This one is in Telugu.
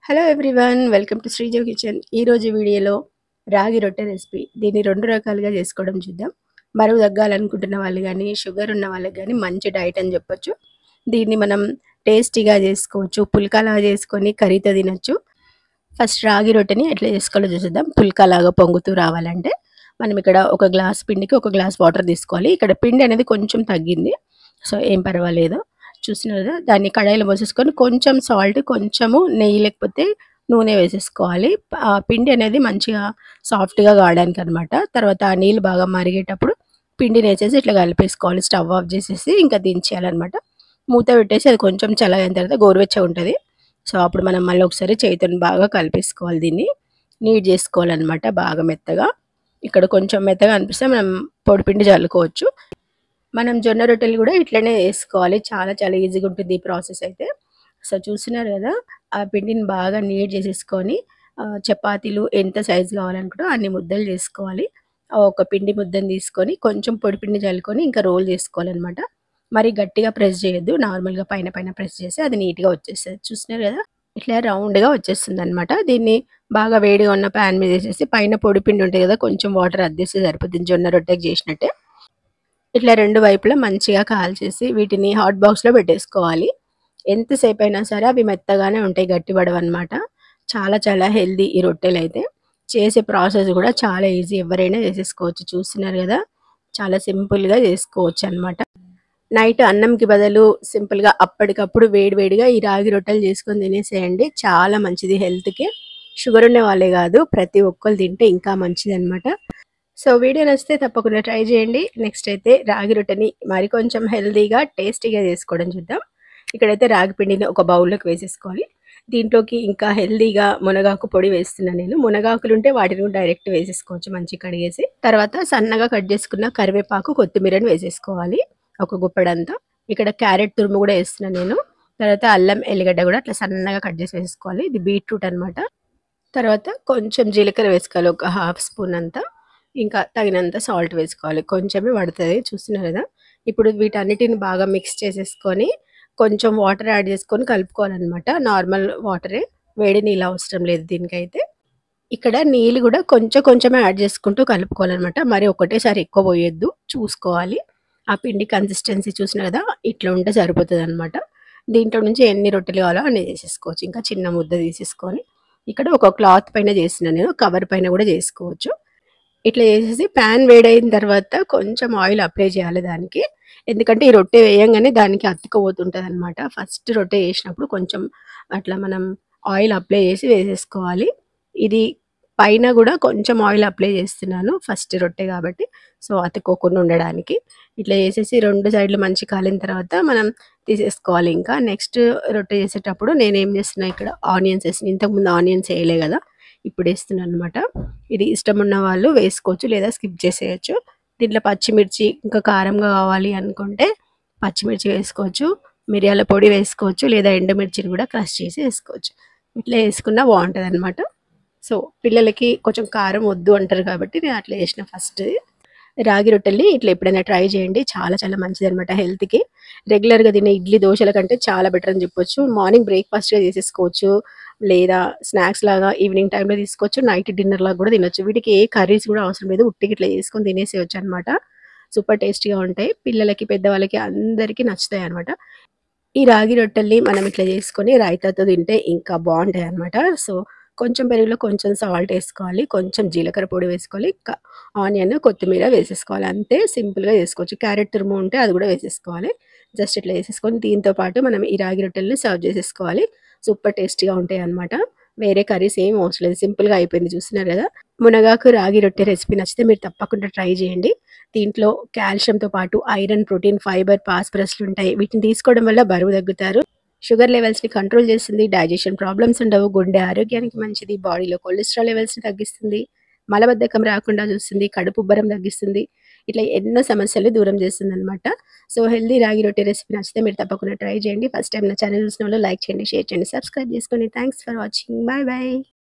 Hello everyone, welcome to Srijo kitchen. ఈరోజు వీడియోలో రాగి రొట్టె రెసిపీ. దీన్ని 2 రకాలుగా చేసుకోవడం చూద్దాం. బరువు తగ్గాలనుకుంటున్న వాళ్ళు కానీ, షుగర్ ఉన్న వాళ్ళకి కానీ మంచి డైట్ అని చెప్పొచ్చు. దీన్ని మనం టేస్టీగా చేసుకోవచ్చు, పుల్కాలాగా చేసుకొని కర్రీతో తినొచ్చు. ఫస్ట్ రాగి రొట్టెని ఎట్లా చేసుకోవాలో చూద్దాం. పుల్కాలాగా పొంగుతూ రావాలంటే మనం ఇక్కడ ఒక గ్లాస్ పిండికి ఒక గ్లాస్ వాటర్ తీసుకోవాలి. ఇక్కడ పిండి అనేది కొంచెం తగ్గింది, సో ఏం పర్వాలేదు. చూసినారు కదా, దాన్ని కడాయిలో పోసేసుకొని కొంచెం సాల్ట్, కొంచెము నెయ్యి లేకపోతే నూనె వేసేసుకోవాలి. ఆ పిండి అనేది మంచిగా సాఫ్ట్గా కావడానికి అనమాట. తర్వాత ఆ నీళ్ళు బాగా మరిగేటప్పుడు పిండిని వేసేసి ఇట్లా కలిపేసుకోవాలి. స్టవ్ ఆఫ్ చేసేసి ఇంకా దించేయాలన్నమాట. మూత పెట్టేసి అది కొంచెం చల్లగైన తర్వాత గోరువెచ్చగా ఉంటుంది. సో అప్పుడు మనం మళ్ళీ ఒకసారి చేతిని బాగా కలిపేసుకోవాలి. దీన్ని నీట్ చేసుకోవాలన్నమాట బాగా మెత్తగా. ఇక్కడ కొంచెం మెత్తగా అనిపిస్తే మనం పొడిపిండి చల్లుకోవచ్చు. మనం జొన్న రొట్టెలు కూడా ఇట్లనే వేసుకోవాలి. చాలా చాలా ఈజీగా ఉంటుంది ఈ ప్రాసెస్ అయితే. సో చూస్తున్నారు కదా, ఆ పిండిని బాగా నీట్ చేసేసుకొని చపాతీలు ఎంత సైజు కావాలనుకుంటో అన్ని ముద్దలు చేసుకోవాలి. ఒక పిండి ముద్దని తీసుకొని కొంచెం పొడి పిండి చల్లుకొని ఇంకా రోల్ చేసుకోవాలన్నమాట. మరి గట్టిగా ప్రెస్ చేయొద్దు, నార్మల్గా పైన పైన ప్రెస్ చేసి అది నీట్గా వచ్చేస్తుంది. చూస్తున్నారు కదా, ఇట్లా రౌండ్గా వచ్చేస్తుంది అనమాట. దీన్ని బాగా వేడిగా ఉన్న ప్యాన్ మీద వేసేసి పైన పొడి పిండి ఉంటుంది కదా, కొంచెం వాటర్ అద్దేస్తే సరిపోతుంది. జొన్న రొట్టెకి చేసినట్టే ఇట్లా రెండు వైపులా మంచిగా కాల్చేసి వీటిని హాట్ బాక్స్లో పెట్టేసుకోవాలి. ఎంతసేపు అయినా సరే అవి మెత్తగానే ఉంటాయి, గట్టిపడవన్నమాట. చాలా చాలా హెల్దీ ఈ రొట్టెలు అయితే. చేసే ప్రాసెస్ కూడా చాలా ఈజీ, ఎవరైనా చేసేసుకోవచ్చు. చూస్తున్నారు కదా, చాలా సింపుల్గా చేసుకోవచ్చు అనమాట. నైట్ అన్నంకి బదులు సింపుల్గా అప్పటికప్పుడు వేడివేడిగా ఈ రాగి రొట్టెలు చేసుకొని తినేసేయండి. చాలా మంచిది హెల్త్కి. షుగర్ ఉన్న వాళ్ళే కాదు, ప్రతి ఒక్కరు తింటే ఇంకా మంచిది అనమాట. సో వీడియో నచ్చితే తప్పకుండా ట్రై చేయండి. నెక్స్ట్ అయితే రాగి రొట్టెని మరి కొంచెం హెల్తీగా టేస్టీగా చేసుకోవడం చూద్దాం. ఇక్కడైతే రాగి పిండిని ఒక బౌల్లోకి వేసేసుకోవాలి. దీంట్లోకి ఇంకా హెల్తీగా మునగాకు పొడి వేస్తున్నాను నేను. మునగాకులు ఉంటే వాటిని డైరెక్ట్ వేసేసుకోవచ్చు మంచి కడిగేసి. తర్వాత సన్నగా కట్ చేసుకున్న కరివేపాకు, కొత్తిమీరని వేసేసుకోవాలి ఒక గుప్పెడంతా. ఇక్కడ క్యారెట్ తురుము కూడా వేస్తున్నాను నేను. తర్వాత అల్లం ఎల్లిగడ్డ కూడా అట్లా సన్నగా కట్ చేసి వేసుకోవాలి. ఇది బీట్రూట్ అనమాట. తర్వాత కొంచెం జీలకర్ర వేసుకోవాలి, ఒక హాఫ్ స్పూన్ అంతా. ఇంకా తగినంత సాల్ట్ వేసుకోవాలి, కొంచెమే పడుతుంది. చూస్తున్నారు కదా, ఇప్పుడు వీటన్నిటిని బాగా మిక్స్ చేసేసుకొని కొంచెం వాటర్ యాడ్ చేసుకొని కలుపుకోవాలన్నమాట. నార్మల్ వాటరే, వేడి నీళ్ళు అవసరం లేదు దీనికైతే. ఇక్కడ నీళ్ళు కూడా కొంచెం కొంచెమే యాడ్ చేసుకుంటూ కలుపుకోవాలన్నమాట. మరి ఒకటేసారి ఎక్కువ పోయొద్దు, చూసుకోవాలి. ఆ పిండి కన్సిస్టెన్సీ చూసిన కదా, ఇట్లా ఉంటే సరిపోతుంది అనమాట. దీంట్లో నుంచి ఎన్ని రొట్టెలు కావాలో అన్ని చేసేసుకోవచ్చు. ఇంకా చిన్న ముద్ద తీసేసుకొని ఇక్కడ ఒక క్లాత్ పైన చేసిన నేను, కవర్ పైన కూడా చేసుకోవచ్చు. ఇట్లా చేసేసి ప్యాన్ వేడైన తర్వాత కొంచెం ఆయిల్ అప్లై చేయాలి దానికి. ఎందుకంటే ఈ రొట్టె వేయంగానే దానికి అతుక్కపోతుంటుంది అనమాట. ఫస్ట్ రొట్టె వేసినప్పుడు కొంచెం అట్లా మనం ఆయిల్ అప్లై చేసి వేసేసుకోవాలి. ఇది పైన కూడా కొంచెం ఆయిల్ అప్లై చేస్తున్నాను, ఫస్ట్ రొట్టె కాబట్టి, సో అతుక్కోకుండా ఉండడానికి. ఇట్లా చేసేసి రెండు సైడ్లు మంచి కాలిన తర్వాత మనం తీసేసుకోవాలి. ఇంకా నెక్స్ట్ రొట్టె చేసేటప్పుడు నేను ఏం చేస్తున్నా, ఇక్కడ ఆనియన్స్ వేసిన. ఇంతకుముందు ఆనియన్స్ వేయలే కదా, ఇప్పుడు వేస్తున్నాను అనమాట. ఇది ఇష్టం ఉన్న వాళ్ళు వేసుకోవచ్చు, లేదా స్కిప్ చేసేయచ్చు. దీంట్లో పచ్చిమిర్చి ఇంకా కారంగా కావాలి అనుకుంటే పచ్చిమిర్చి వేసుకోవచ్చు, మిరియాల పొడి వేసుకోవచ్చు, లేదా ఎండుమిర్చిని కూడా క్రష్ చేసి వేసుకోవచ్చు. ఇట్లా వేసుకున్నా బాగుంటుంది అనమాట. సో పిల్లలకి కొంచెం కారం వద్దు అంటారు కాబట్టి నేను అట్లా చేసిన. ఫస్ట్ రాగి రొట్టెల్ని ఇట్లా ఎప్పుడైనా ట్రై చేయండి, చాలా చాలా మంచిది అనమాట హెల్త్కి. రెగ్యులర్గా తినే ఇడ్లీ దోశల కంటే చాలా బెటర్ అని చెప్పొచ్చు. మార్నింగ్ బ్రేక్ఫాస్ట్గా చేసేసుకోవచ్చు, లేదా స్నాక్స్ లాగా ఈవినింగ్ టైంలో తీసుకోవచ్చు, నైట్ డిన్నర్ లాగా కూడా తినొచ్చు. వీటికి ఏ కర్రీస్ కూడా అవసరం లేదు, ఉట్టికి ఇట్లా చేసుకొని తినేసేయచ్చు అనమాట. సూపర్ టేస్టీగా ఉంటాయి, పిల్లలకి పెద్దవాళ్ళకి అందరికీ నచ్చుతాయి అనమాట. ఈ రాగి రొట్టెల్ని మనం ఇట్లా చేసుకొని రైతాతో తింటే ఇంకా బాగుంటాయి అనమాట. సో కొంచెం పెరుగులో కొంచెం సాల్ట్ వేసుకోవాలి, కొంచెం జీలకర్ర పొడి వేసుకోవాలి, ఆనియన్, కొత్తిమీర వేసేసుకోవాలి. అంతే, సింపుల్గా చేసుకోవచ్చు. క్యారెట్ తురుము ఉంటే అది కూడా వేసేసుకోవాలి. జస్ట్ ఇట్లా వేసేసుకొని దీంతో పాటు మనం ఈ రాగి రొట్టెల్ని సర్వ్ చేసేసుకోవాలి. సూపర్ టేస్టీగా ఉంటాయి అనమాట. వేరే కర్రీస్ ఏం అవసరం లేదు, సింపుల్గా అయిపోయింది. చూస్తున్నారు కదా, మునగాకు రాగి రొట్టె రెసిపీ నచ్చితే మీరు తప్పకుండా ట్రై చేయండి. దీంట్లో కాల్షియంతో పాటు ఐరన్, ప్రోటీన్, ఫైబర్, ఫాస్ఫరస్లు ఉంటాయి. వీటిని తీసుకోవడం వల్ల బరువు తగ్గుతారు. షుగర్ లెవెల్స్ని కంట్రోల్ చేస్తుంది, డైజెషన్ ప్రాబ్లమ్స్ ఉండవు, గుండె ఆరోగ్యానికి మంచిది, బాడీలో కొలెస్ట్రాల్ లెవెల్స్ని తగ్గిస్తుంది, మలబద్ధకం రాకుండా చూస్తుంది, కడుపు ఉబ్బరం తగ్గిస్తుంది. ఇట్లా ఎన్నో సమస్యలు దూరం చేస్తుంది అనమాట. సో హెల్దీ రాగి రొట్టె రెసిపీ నచ్చితే మీరు తప్పకుండా ట్రై చేయండి. ఫస్ట్ టైం నా ఛానల్ చూసిన వాళ్ళు లైక్ చేయండి, షేర్ చేయండి, సబ్స్క్రైబ్ చేసుకోండి. Thanks for watching. Bye bye.